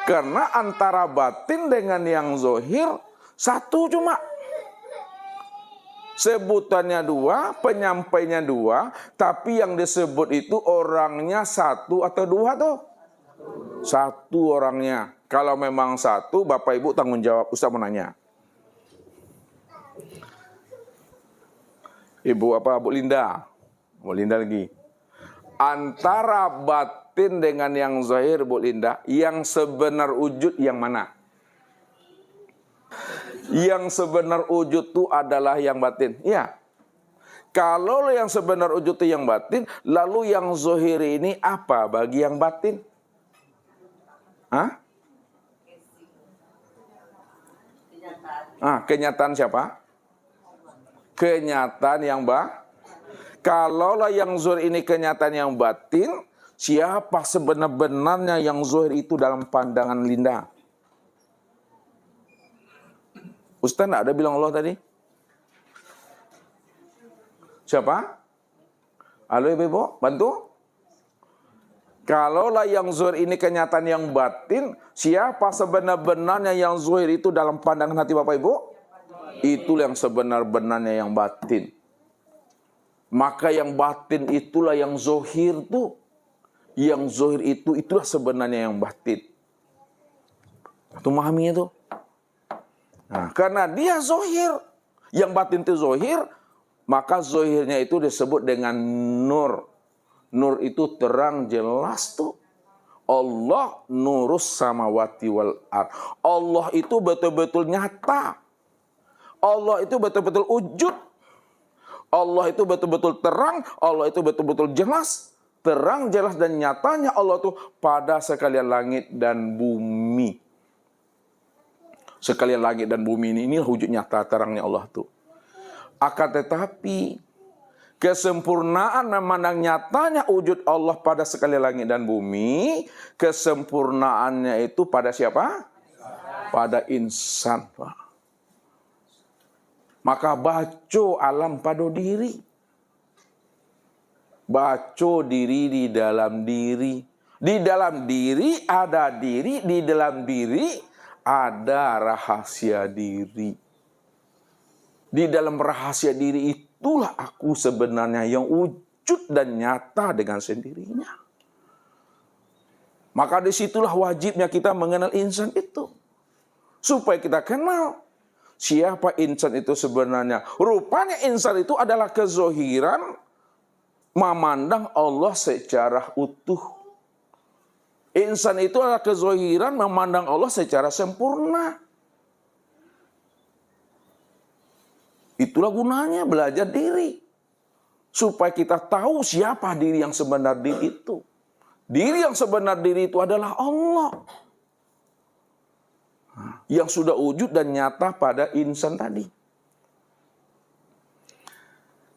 Karena antara batin dengan yang zohir satu cuma. Sebutannya dua, penyampainya dua, tapi yang disebut itu orangnya satu atau dua tuh? Satu orangnya. Kalau memang satu, Bapak Ibu tanggung jawab. Ustaz mau nanya. Ibu apa? Bu Linda. Bu Linda lagi. Antara batin dengan yang zahir, Bu Linda, yang sebenar wujud yang mana? Yang sebenar wujud itu adalah yang batin. Ya. Kalau yang sebenar wujud itu yang batin, lalu yang zahir ini apa bagi yang batin? Hah? Kenyataan siapa? Kenyataan yang Kalaulah yang zahir ini kenyataan yang batin, siapa sebenar-benarnya yang zahir itu dalam pandangan Linda? Ustaz tidak ada bilang Allah tadi? Siapa? Halo Ibu, bantu? Kalaulah yang zahir ini kenyataan yang batin, siapa sebenar-benarnya yang zahir itu dalam pandangan hati Bapak Ibu? Itulah yang sebenar-benarnya yang batin. Maka yang batin itulah yang zahir tuh. Yang zahir itulah sebenarnya yang batin. Itu memahaminya tuh. Nah, karena dia zahir, yang batin itu zahir, maka zahirnya itu disebut dengan nur. Nur itu terang jelas tuh. Allah nurus samawati wal ard. Allah itu betul-betul nyata. Allah itu betul-betul wujud. Allah itu betul-betul terang. Allah itu betul-betul jelas. Terang, jelas, dan nyatanya Allah itu pada sekalian langit dan bumi. Sekalian langit dan bumi ini wujud nyata terangnya Allah itu. Akan tetapi kesempurnaan memandang nyatanya wujud Allah pada sekalian langit dan bumi, kesempurnaannya itu pada siapa? Pada insan, Pak. Maka baco alam pada diri. Baco diri di dalam diri. Di dalam diri ada diri, di dalam diri ada rahasia diri. Di dalam rahasia diri itulah aku sebenarnya yang wujud dan nyata dengan sendirinya. Maka disitulah wajibnya kita mengenal insan itu. Supaya kita kenal siapa insan itu sebenarnya. Rupanya insan itu adalah kezohiran memandang Allah secara utuh. Insan itu adalah kezohiran memandang Allah secara sempurna. Itulah gunanya belajar diri. Supaya kita tahu siapa diri yang sebenar diri itu. Diri yang sebenar diri itu adalah Allah. Yang sudah wujud dan nyata pada insan tadi.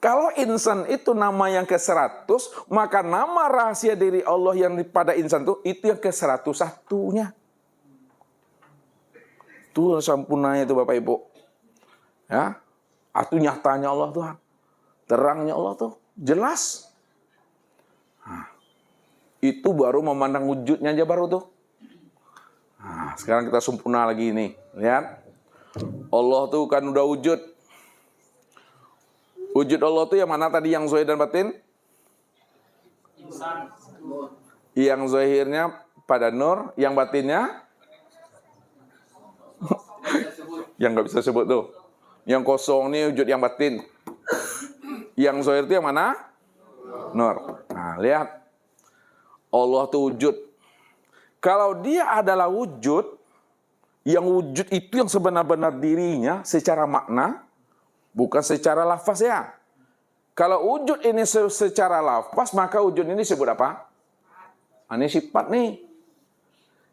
Kalau insan itu nama yang ke-100, maka nama rahasia diri Allah yang pada insan itu yang ke-101-nya. Itu sempurnanya itu Bapak Ibu. Ya, itu nyatanya Allah Tuhan. Terangnya Allah tuh jelas. Nah, itu baru memandang wujudnya aja baru tuh. Nah, sekarang kita sempurna lagi nih. Lihat. Allah tuh kan udah wujud. Wujud Allah itu yang mana tadi, yang zahir dan batin? Insan. Yang zahirnya pada nur, yang batinnya? Yang nggak bisa sebut tuh. Yang kosong nih wujud yang batin. Yang zahir itu yang mana? Nur. Nah, lihat. Allah itu wujud. Kalau dia adalah wujud, yang wujud itu yang sebenar-benar dirinya secara makna, bukan secara lafaz ya. Kalau wujud ini secara lafaz, maka wujud ini disebut apa? Ini sifat nih.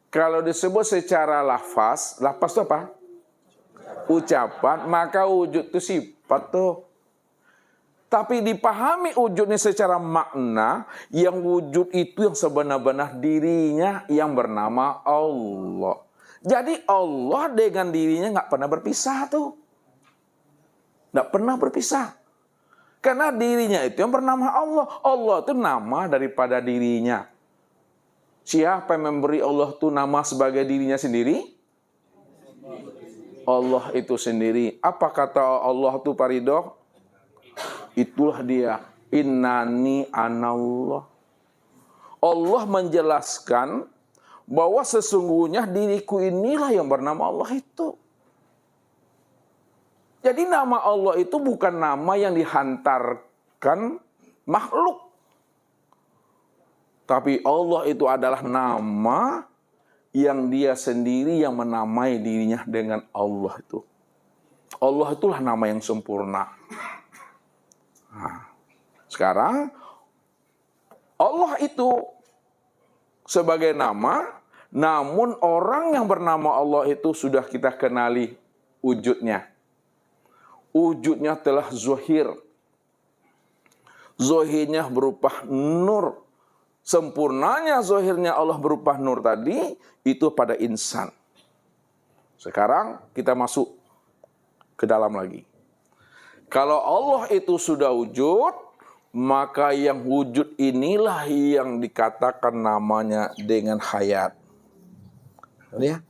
Kalau disebut secara lafaz, lafaz itu apa? Ucapan, maka wujud itu sifat tuh. Tapi dipahami wujud ini secara makna, yang wujud itu yang sebenar-benar dirinya yang bernama Allah. Jadi Allah dengan dirinya nggak pernah berpisah tuh. Nggak pernah berpisah. Karena dirinya itu yang bernama Allah. Allah itu nama daripada dirinya. Siapa yang memberi Allah itu nama sebagai dirinya sendiri? Allah itu sendiri. Apa kata Allah itu, Pak Ridho? Itulah dia. Innani anallah. Allah menjelaskan bahwa sesungguhnya diriku inilah yang bernama Allah itu. Jadi nama Allah itu bukan nama yang dihantarkan makhluk. Tapi Allah itu adalah nama yang dia sendiri yang menamai dirinya dengan Allah itu. Allah itulah nama yang sempurna. Nah, sekarang Allah itu sebagai nama, namun orang yang bernama Allah itu sudah kita kenali wujudnya. Wujudnya telah zahir. Zahirnya berupa nur. Sempurnanya zahirnya Allah berupa nur tadi, itu pada insan. Sekarang kita masuk ke dalam lagi. Kalau Allah itu sudah wujud, maka yang wujud inilah yang dikatakan namanya dengan hayat. Ya?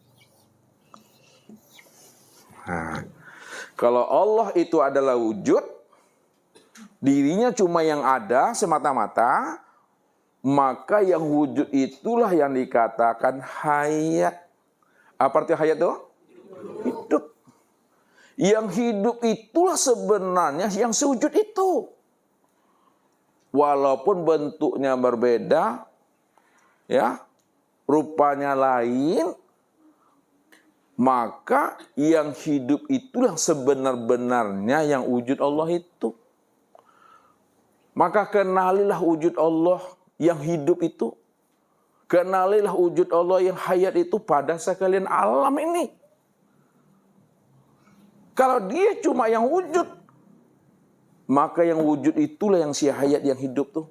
Nah, kalau Allah itu adalah wujud, dirinya cuma yang ada semata-mata, maka yang wujud itulah yang dikatakan hayat. Apa arti hayat itu? Hidup. Yang hidup itulah sebenarnya yang sewujud itu. Walaupun bentuknya berbeda, ya, rupanya lain, maka yang hidup itulah sebenar-benarnya yang wujud Allah itu. Maka kenalilah wujud Allah yang hidup itu. Kenalilah wujud Allah yang hayat itu pada sekalian alam ini. Kalau dia cuma yang wujud, maka yang wujud itulah yang si hayat yang hidup tuh.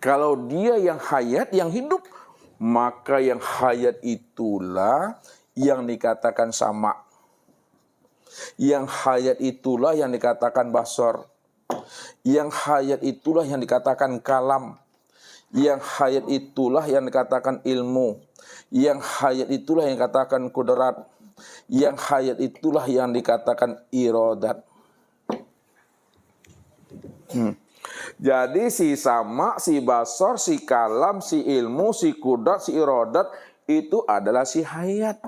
Kalau dia yang hayat yang hidup, maka yang hayat itulah yang dikatakan sama. Yang hayat itulah yang dikatakan basar. Yang hayat itulah yang dikatakan kalam. Yang hayat itulah yang dikatakan ilmu. Yang hayat itulah yang dikatakan kudrat. Yang hayat itulah yang dikatakan iradat. Jadi si sama, si basar, si kalam, si ilmu, si kudrat, si iradat itu adalah si hayat.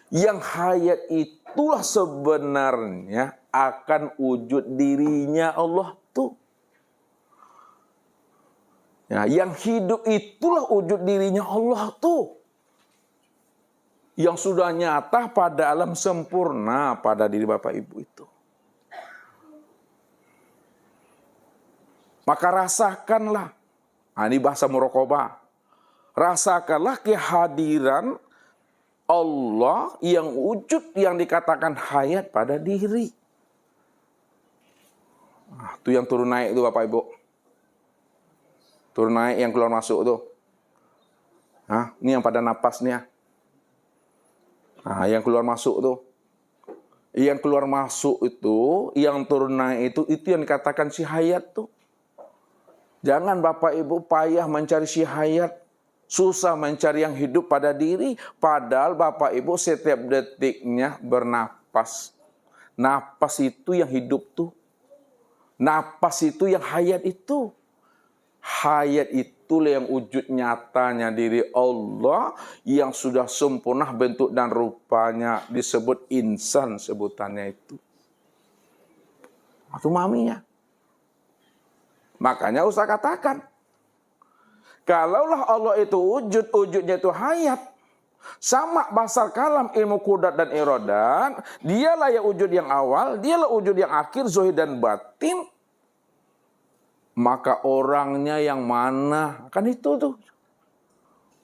Yang hayat itulah sebenarnya akan wujud dirinya Allah tuh. Ya, yang hidup itulah wujud dirinya Allah tuh. Yang sudah nyata pada alam sempurna pada diri Bapak Ibu itu. Maka rasakanlah. Nah, ini bahasa muraqabah. Rasakanlah kehadiran Allah yang wujud yang dikatakan hayat pada diri. Nah, itu yang turun naik itu Bapak Ibu. Turun naik yang keluar masuk tuh. Nah, ini yang pada napasnya. Nah, yang keluar masuk tuh. Yang keluar masuk itu, yang turun naik itu yang dikatakan si hayat tuh. Jangan Bapak Ibu payah mencari si hayat. Susah mencari yang hidup pada diri. Padahal Bapak Ibu setiap detiknya bernapas. Napas itu yang hidup tuh. Napas itu yang hayat itu. Hayat itulah yang wujud nyatanya diri Allah. Yang sudah sempurna bentuk dan rupanya. Disebut insan sebutannya itu. Itu maminya. Makanya Ustaz katakan. Kalaulah Allah itu wujud, wujudnya itu hayat. Sama basar kalam, ilmu kudrat dan iradat. Dialah yang wujud yang awal, dialah wujud yang akhir, zahir dan batin. Maka orangnya yang mana? Kan itu tuh.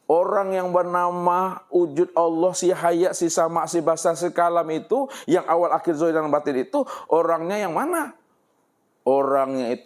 Orang yang bernama wujud Allah, si hayat, si sama, si basar, si kalam itu. Yang awal, akhir, zahir dan batin itu. Orangnya yang mana? Orangnya itu